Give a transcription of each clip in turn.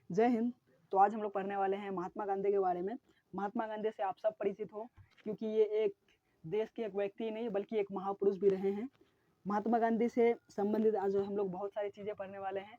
जय हिंद। तो आज हम लोग पढ़ने वाले हैं महात्मा गांधी के बारे में। महात्मा गांधी से आप सब परिचित हो, क्योंकि ये एक देश के एक व्यक्ति नहीं बल्कि एक महापुरुष भी रहे हैं। महात्मा गांधी से संबंधित आज हम लोग बहुत सारी चीज़ें पढ़ने वाले हैं।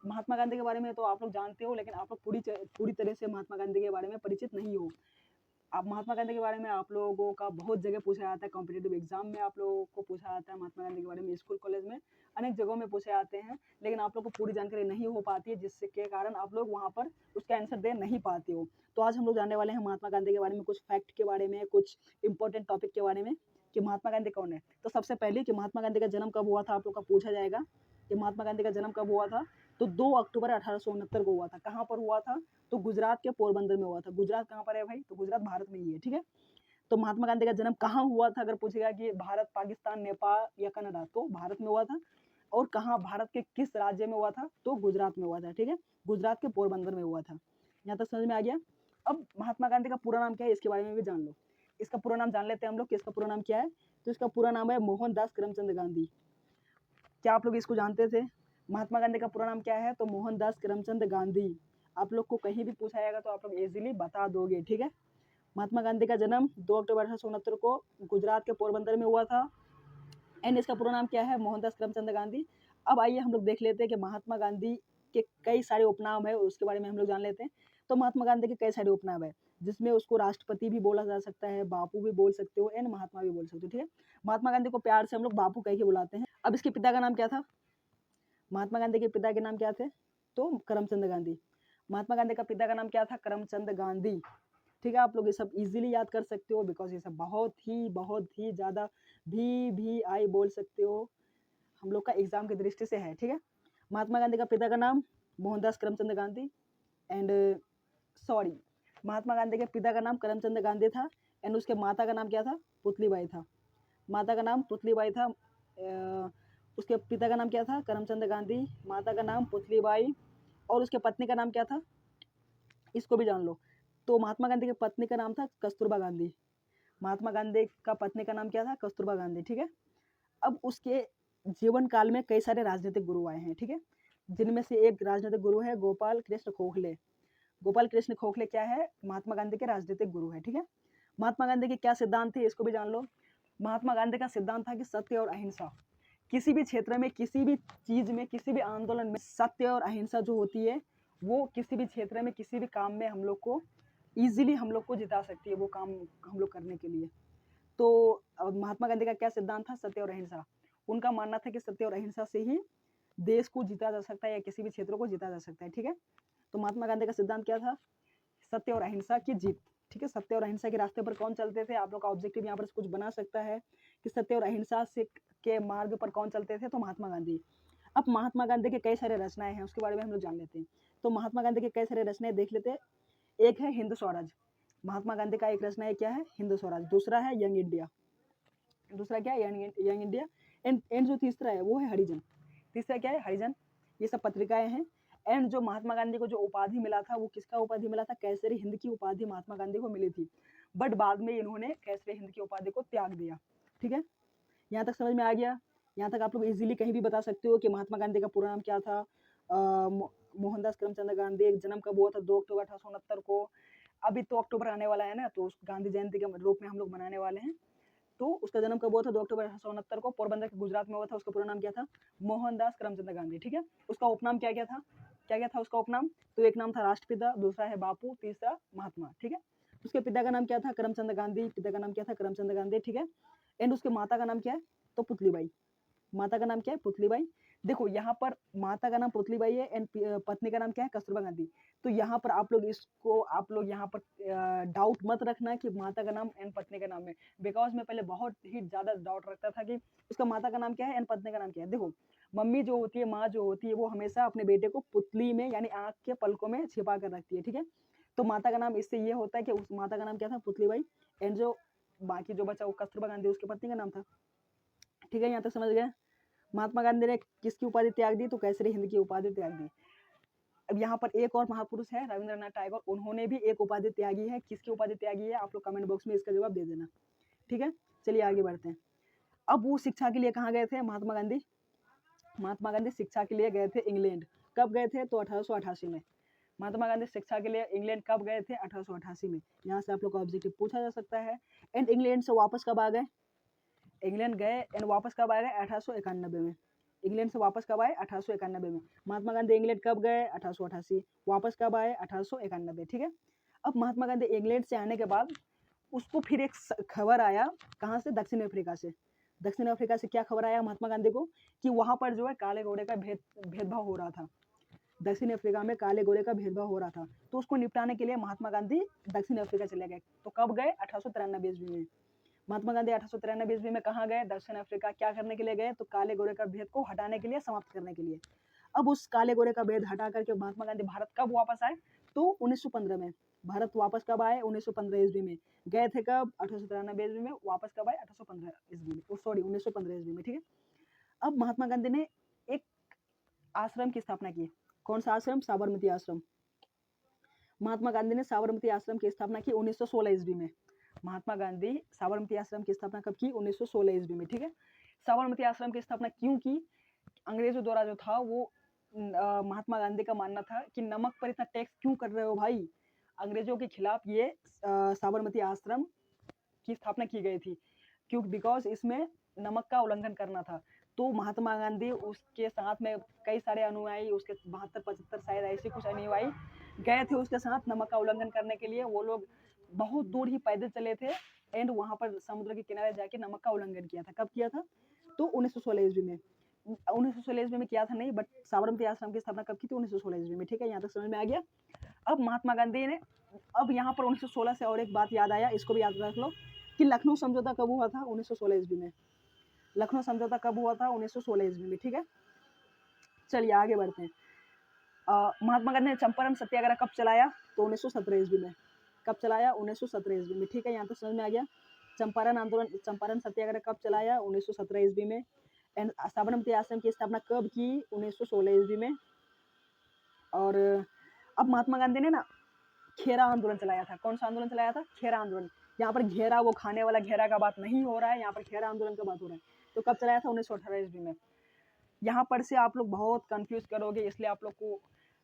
महात्मा गांधी के बारे में तो आप लोग जानते हो, लेकिन आप लोग पूरी तरह से महात्मा गांधी के बारे में परिचित नहीं हो। आप महात्मा गांधी के बारे में आप लोगों का बहुत जगह पूछा जाता है, कॉम्पिटेटिव एग्जाम में आप लोगों को पूछा जाता है महात्मा गांधी के बारे में, स्कूल कॉलेज में अनेक जगहों में पूछे जाते हैं, लेकिन आप लोग को पूरी जानकारी नहीं हो पाती है, जिसके कारण आप लोग वहाँ पर उसका आंसर दे नहीं पाते हो। तो आज हम लोग जानने वाले हैं महात्मा गांधी के बारे में, कुछ फैक्ट के बारे में, कुछ इंपॉर्टेंट टॉपिक के बारे में कि महात्मा गांधी कौन है। तो सबसे पहले कि महात्मा गांधी का जन्म कब हुआ था, आप लोग का पूछा जाएगा कि महात्मा गांधी का जन्म कब हुआ था। तो 2 अक्टूबर 1869 को हुआ था। कहाँ पर हुआ था? तो गुजरात के पोरबंदर में हुआ था। गुजरात कहाँ पर है भाई? तो गुजरात भारत में ही है, ठीक है। तो महात्मा गांधी का जन्म कहाँ हुआ था, अगर पूछेगा कि भारत, पाकिस्तान, नेपाल या कनाडा, तो भारत में हुआ था। और कहाँ, भारत के किस राज्य में हुआ था? तो गुजरात में हुआ था, ठीक है। गुजरात के पोरबंदर में हुआ था। यहाँ तक समझ में आ गया। अब महात्मा गांधी का पूरा नाम क्या है, इसके बारे में भी जान लो। इसका पूरा नाम जान लेते हैं हम लोग कि इसका पूरा नाम क्या है। तो इसका पूरा नाम है मोहनदास करमचंद गांधी। क्या आप लोग इसको जानते थे? महात्मा गांधी का पूरा नाम क्या है? तो मोहनदास करमचंद गांधी। आप लोग को कहीं भी पूछा जाएगा तो आप लोग इजीली बता दोगे, ठीक है। महात्मा गांधी का जन्म 2 अक्टूबर 1869 को गुजरात के पोरबंदर में हुआ था। एंड इसका पूरा नाम क्या है? मोहनदास करमचंद गांधी। अब आइए हम लोग देख लेते हैं कि महात्मा गांधी के कई सारे उपनाम है, उसके बारे में हम लोग जान लेते हैं। तो महात्मा गांधी के कई सारे उपनाम है, जिसमें उसको राष्ट्रपति भी बोला जा सकता है, बापू भी बोल सकते हो, एंड महात्मा भी बोल सकते हो, ठीक है। महात्मा गांधी को प्यार से हम लोग बापू कह के बुलाते हैं। अब इसके पिता का नाम क्या था? महात्मा गांधी के पिता के नाम क्या थे? तो करमचंद गांधी। महात्मा गांधी का पिता का नाम क्या था? करमचंद गांधी, ठीक है। आप लोग ये सब इजीली याद कर सकते हो, बिकॉज ये सब बहुत ही ज़्यादा भी आई बोल सकते हो, हम लोग का एग्जाम की दृष्टि से है, ठीक है। महात्मा गांधी का पिता का नाम मोहनदास करमचंद गांधी एंड सॉरी, महात्मा गांधी के पिता का नाम करमचंद गांधी था, एंड उसके माता का नाम क्या था? पुतलीबाई था। माता का नाम पुतलीबाई था। उसके पिता का नाम क्या था? करमचंद गांधी। माता का नाम पुतलीबाई। और उसके पत्नी का नाम क्या था? इसको भी जान लो। तो महात्मा गांधी की पत्नी का नाम था कस्तूरबा गांधी। महात्मा गांधी का पत्नी का नाम क्या था? कस्तूरबा गांधी, ठीक है। अब उसके जीवन काल में कई सारे राजनीतिक गुरु आए हैं, ठीक है, जिनमें से एक राजनीतिक गुरु है गोपाल कृष्ण गोखले। गोपाल कृष्ण गोखले क्या है? महात्मा गांधी के राजनीतिक गुरु है, ठीक है। महात्मा गांधी के क्या सिद्धांत थे, इसको भी जान लो। महात्मा गांधी का सिद्धांत था कि सत्य और अहिंसा। किसी भी क्षेत्र में, किसी भी चीज में, किसी भी आंदोलन में सत्य और अहिंसा जो होती है, वो किसी भी क्षेत्र में, किसी भी काम में हम लोग को इजीली हम लोग को जिता सकती है, वो काम हम लोग करने के लिए। तो महात्मा गांधी का क्या सिद्धांत था? सत्य और अहिंसा। उनका मानना था कि सत्य और अहिंसा से ही देश को जीता जा सकता है, या किसी भी क्षेत्र को जीता जा सकता है, ठीक है। तो महात्मा गांधी का सिद्धांत क्या था? सत्य और अहिंसा की जीत, ठीक है। सत्य और अहिंसा के रास्ते पर कौन चलते थे? आप लोग का ऑब्जेक्टिव यहाँ पर कुछ बना सकता है कि सत्य और अहिंसा से के मार्ग पर कौन चलते थे? तो महात्मा गांधी। अब महात्मा गांधी के कई सारे रचनाएं हैं, उसके बारे में हम लोग जान लेते हैं। तो महात्मा गांधी के कई सारे रचनाएं देख लेते हैं। एक है हिंद स्वराज। महात्मा गांधी का एक रचना है, क्या है? हिंद स्वराज। दूसरा है यंग इंडिया। दूसरा क्या है? Young India. एंड जो तीसरा है वो है हरिजन। तीसरा क्या है? हरिजन। ये सब पत्रिकाएं हैं। एंड जो महात्मा गांधी को जो उपाधि मिला था, वो किसका उपाधि मिला था? केसरी हिंद की उपाधि महात्मा गांधी को मिली थी, बट बाद में इन्होंने केसरी हिंद की उपाधि को त्याग दिया, ठीक है। यहाँ तक समझ में आ गया। यहाँ तक आप लोग इजीली कहीं भी बता सकते हो कि महात्मा गांधी का पूरा नाम क्या था। मोहनदास करमचंद गांधी। जन्म कब हुआ था? 2 अक्टूबर 1869 को। अभी तो अक्टूबर आने वाला है ना, तो उस गांधी जयंती के रूप में हम लोग मनाने वाले हैं। तो उसका जन्म कब हुआ था? 2 अक्टूबर 1869 को पोरबंदर के गुजरात में हुआ था। उसका पूरा नाम क्या था? मोहनदास करमचंद गांधी, ठीक है। उसका उपनाम क्या क्या था? क्या क्या था उसका उपनाम? तो एक नाम था राष्ट्रपिता, दूसरा है बापू, तीसरा महात्मा, ठीक है। उसके पिता का नाम क्या था? करमचंद गांधी। पिता का नाम क्या था? करमचंद गांधी, ठीक है। एंड उसके माता का नाम क्या है? तो पुतलीबाई। माता का नाम क्या है? पुतलीबाई। देखो यहाँ पर माता का नाम पुतलीबाई है, एंड पत्नी का नाम क्या है? कस्तूरबा गांधी। तो यहाँ पर आप लोग यहाँ पर डाउट मत रखना कि माता का नाम एंड पत्नी का नाम है, बिकॉज मैं पहले बहुत ही ज्यादा डाउट रखता था कि उसका माता का नाम क्या है एंड पत्नी का नाम क्या है। देखो, मम्मी जो होती है, माँ जो होती है, वो हमेशा अपने बेटे को पुतली में यानी आंख के पलकों में छिपा कर रखती है, ठीक है। तो माता का नाम इससे ये होता है कि उस माता का नाम क्या था? पुतलीबाई। एंड जो बाकी जो बचा वो कस्तूरबा गांधी उसकी पत्नी का नाम था, ठीक है। यहाँ तक समझ गए। महात्मा गांधी ने किसकी उपाधि त्याग दी? तो केसरी हिंद की उपाधि त्याग दी। अब यहाँ पर एक और महापुरुष है, रविंद्रनाथ टैगोर। उन्होंने भी एक उपाधि त्यागी है। किसकी उपाधि त्यागी है? आप लोग कमेंट बॉक्स में इसका जवाब दे देना, ठीक है। चलिए आगे बढ़ते हैं। अब वो शिक्षा के लिए कहाँ गए थे महात्मा गांधी? महात्मा गांधी शिक्षा के लिए गए थे इंग्लैंड। कब गए थे? तो 1888 में। महात्मा गांधी शिक्षा के लिए इंग्लैंड कब गए थे? 1888 में। यहाँ से आप लोग का ऑब्जेक्टिव पूछा जा सकता है। एंड इंग्लैंड से वापस कब आ गए? इंग्लैंड गए एंड वापस कब आ गए? 1891 में। इंग्लैंड से वापस कब आए? 1891 में। महात्मा गांधी इंग्लैंड कब गए? 1888। वापस कब आए? 1891। ठीक है। अब महात्मा गांधी इंग्लैंड से आने के बाद उसको फिर एक खबर आया, कहाँ से? दक्षिण अफ्रीका से। दक्षिण अफ्रीका से क्या खबर आया महात्मा गांधी को? कि वहां पर जो है काले गोरे का भेदभाव हो रहा था। दक्षिण अफ्रीका में काले गोरे का भेदभाव हो रहा था, तो उसको निपटाने के लिए महात्मा गांधी दक्षिण अफ्रीका चले गए। तो कब गए? 1893 ईस्वी में। महात्मा गांधी 1893 ईस्वी में कहाँ गए? दक्षिण अफ्रीका। क्या करने के लिए गए? तो काले गोरे का भेद को हटाने के लिए, समाप्त करने के लिए। अब उस काले गोरे का भेद हटा करके महात्मा गांधी भारत कब वापस आए? तो 1915 में। भारत वापस कब आए? 1915 ईस्वी में। गए थे कब? 1893 ईस्वी में। वापस कब आए? 1815 ईस्वी में, सॉरी 1915 ईस्वी में। ठीक है। अब महात्मा गांधी ने एक आश्रम की स्थापना की। कौन सा आश्रम? साबरमती आश्रम। महात्मा गांधी ने साबरमती आश्रम की स्थापना की 1916 ईस्वी में। महात्मा गांधी साबरमती आश्रम की स्थापना कब की? 1916 ईस्वी में। ठीक है। साबरमती आश्रम की स्थापना क्यों की? अंग्रेजों द्वारा जो था वो महात्मा गांधी का मानना था कि नमक पर इतना टैक्स क्यों कर रहे हो भाई। अंग्रेजों के खिलाफ ये साबरमती आश्रम की स्थापना की गई थी, क्यों? बिकॉज इसमें नमक का उल्लंघन करना था। तो महात्मा गांधी उसके साथ में कई सारे अनुयायी, उसके 72-75 शायद ऐसे कुछ अनुयायी गए थे उसके साथ नमक का उल्लंघन करने के लिए। वो लोग बहुत दूर ही पैदल चले थे एंड वहां पर समुद्र के किनारे जाके नमक का उल्लंघन किया था। कब किया था? तो 1916 ईस्वी में। 1916 ईस्वी में किया था नहीं, बट साबरमती आश्रम की स्थापना कब की थी? 1916 ईस्वी में। ठीक है। यहाँ तक समझ में आ गया। अब महात्मा गांधी ने, अब यहाँ पर 1916 से और एक बात याद आया, इसको भी याद रख लो कि लखनऊ समझौता कब हुआ था? 1916 ईस्वी में। लखनऊ समझौता कब हुआ था? 1916 ईस्वी में। ठीक है। चलिए आगे बढ़ते हैं। महात्मा गांधी ने चंपारण सत्याग्रह कब चलाया? तो 1917 ईस्वी में। कब चलाया? 1917 ईस्वी में। ठीक है। यहाँ तक समझ में आ गया। चंपारण आंदोलन, चंपारण सत्याग्रह कब चलाया? 1917 ईस्वी में। एंड साबरमती आश्रम की स्थापना कब की? 1916 ईस्वी में। और अब महात्मा गांधी ने ना खेरा आंदोलन चलाया था। कौन सा आंदोलन चलाया था? खेरा आंदोलन। यहाँ पर घेरा वो खाने वाला घेरा का बात नहीं हो रहा है, यहाँ पर खेरा आंदोलन का बात हो रहा है। तो कब चलाया था? 1918 ईस्वी में। यहाँ पर से आप लोग बहुत कंफ्यूज करोगे, इसलिए आप लोग को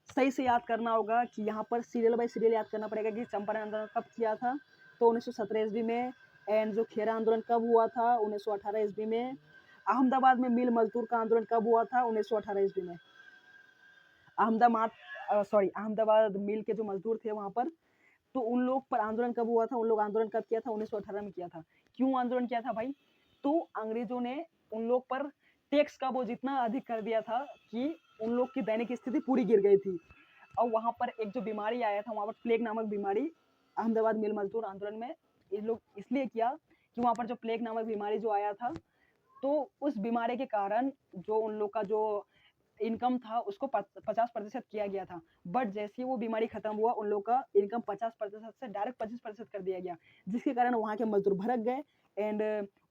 सही से याद करना होगा कि यहाँ पर सीरियल बाय सीरियल याद करना पड़ेगा कि चंपारण आंदोलन कब किया था? तो 1917 ईस्वी में। एंड जो खेरा आंदोलन कब हुआ था? 1918 ईस्वी में। अहमदाबाद में मिल मजदूर का आंदोलन कब हुआ था? 1918 ईस्वी में। अहमदाबाद मिल के जो मजदूर थे वहां पर, तो उन लोग पर आंदोलन कब हुआ था? उन लोग आंदोलन कब किया था? 1918 में किया था। क्यों आंदोलन किया था भाई? तो अंग्रेजों ने उन लोग पर टैक्स का वो जितना अधिक कर दिया था कि उन लोग की दैनिक स्थिति पूरी गिर गई थी। और वहां पर एक जो बीमारी आया था, वहां पर प्लेग नामक बीमारी, अहमदाबाद मिल मजदूर आंदोलन में ये लोग इसलिए किया कि वहां पर जो प्लेग नामक बीमारी जो आया था, तो उस बीमारी के कारण जो उन लोग का जो इनकम था उसको 50% किया गया था। बट जैसे ही वो बीमारी खत्म हुआ, उन लोग का इनकम 50% से डायरेक्ट 25% कर दिया गया, जिसके कारण वहाँ के मजदूर भड़क गए। एंड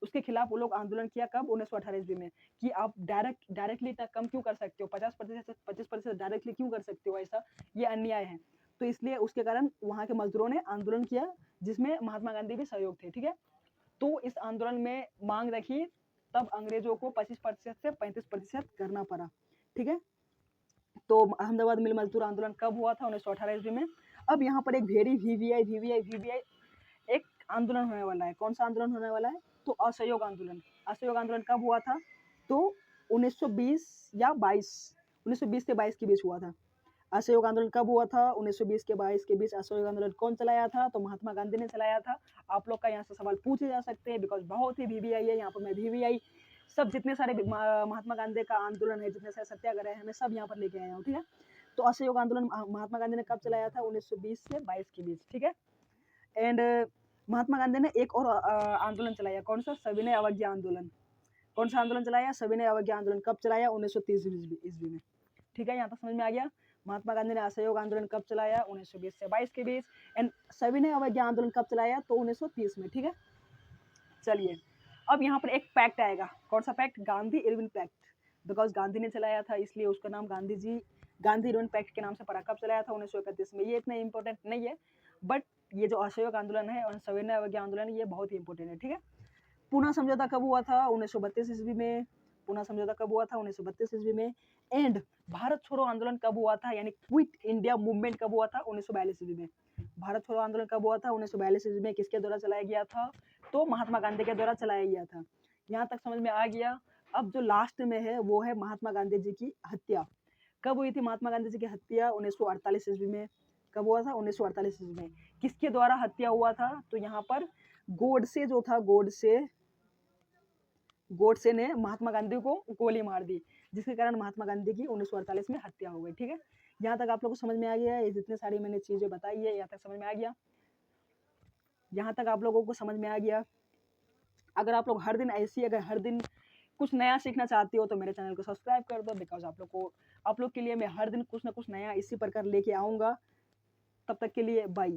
उसके खिलाफ वो लोग आंदोलन किया कब? 1918 ईस्वी में, कि आप डायरेक्टली इतना कम क्यों कर सकते हो? 50% से 25% डायरेक्टली क्यों कर सकते हो? ऐसा ये अन्याय है। तो इसलिए उसके कारण वहाँ के मजदूरों ने आंदोलन किया, जिसमें महात्मा गांधी भी सहयोग थे। ठीक है। तो इस आंदोलन में मांग रखी, तब अंग्रेजों को 25% से 35% करना पड़ा। ठीक है। तो अहमदाबाद मिल मजदूर आंदोलन कब हुआ था? 1918 ईस्वी में। अब यहाँ पर एक वेरी वीवीआई एक आंदोलन होने वाला है। कौन सा आंदोलन होने वाला है? तो असहयोग आंदोलन। असहयोग आंदोलन कब हुआ था? तो 1920 या 22, 1920 से 22 के बीच हुआ था। असहयोग आंदोलन कब हुआ था? 1920 के 22 के बीच असहयोग आंदोलन कौन चलाया था? तो महात्मा गांधी ने चलाया था। आप लोग का यहाँ से सवाल पूछे जा सकते हैं, बिकॉज बहुत ही वीवीआई है। यहाँ पर मैं वीवीआई सब जितने सारे महात्मा गांधी का आंदोलन है, जितने सारे सत्याग्रह है, मैं सब यहाँ पर लेके आया हूँ। ठीक है। तो असहयोग आंदोलन महात्मा गांधी ने कब चलाया था? 1920 से 22 के बीच। ठीक है। एंड महात्मा गांधी ने एक और आंदोलन चलाया। कौन सा? सविनय अवज्ञा आंदोलन। कौन सा आंदोलन चलाया? सविनय अवज्ञा आंदोलन। कब चलाया? 1930 ईस्वी में। ठीक है। यहाँ तक समझ में आ गया। महात्मा गांधी ने असहयोग आंदोलन कब चलाया? 1920 से 22 के बीच। एंड सविनय अवज्ञा आंदोलन कब चलाया? तो 1930 में। ठीक है। चलिए अब यहाँ पर एक पैक्ट आएगा। कौन सा pact? Gandhi Irwin pact. Because Gandhi ने चलाया था इसलिए उसका नाम गांधी इरविन पैक्ट के नाम से पड़ा। कब चलाया था? 1931 में। ये इतना इंपॉर्टेंट नहीं है, बट ये जो असहयोग आंदोलन है और सविनय अवज्ञा आंदोलन, ये बहुत ही इंपॉर्टेंट है। ठीक है। पूना समझौता कब हुआ था? 1932 ईस्वी में। पूना समझौता कब हुआ था? 1932 ईस्वी में। एंड भारत छोड़ो आंदोलन कब हुआ था, यानी क्विट इंडिया मूवमेंट कब हुआ था? 1942 ईस्वी में। भारत छोड़ो आंदोलन कब हुआ था? 1942 ईस्वी में। किसके द्वारा चलाया गया था? तो महात्मा गांधी के द्वारा चलाया गया था। यहाँ तक समझ में आ गया। अब जो लास्ट में है वो है महात्मा गांधी जी की हत्या। कब हुई थी महात्मा गांधी जी की हत्या? 1948 ईस्वी में। कब हुआ था? 1948 ईस्वी में। किसके द्वारा हत्या हुआ था? तो यहाँ पर गोडसे जो था, गोडसे ने महात्मा गांधी को गोली मार दी, जिसके कारण महात्मा गांधी की 1948 में हत्या हो गई। ठीक है, यहाँ तक आप लोगों को समझ में आ गया है। ये जितने सारी मैंने चीजें बताई है, यहाँ तक समझ में आ गया। यहाँ तक आप लोगों को समझ में आ गया। अगर आप लोग हर दिन कुछ नया सीखना चाहते हो तो मेरे चैनल को सब्सक्राइब कर दो, बिकॉज आप लोग के लिए मैं हर दिन कुछ ना कुछ नया इसी प्रकार लेके आऊँगा। तब तक के लिए बाय।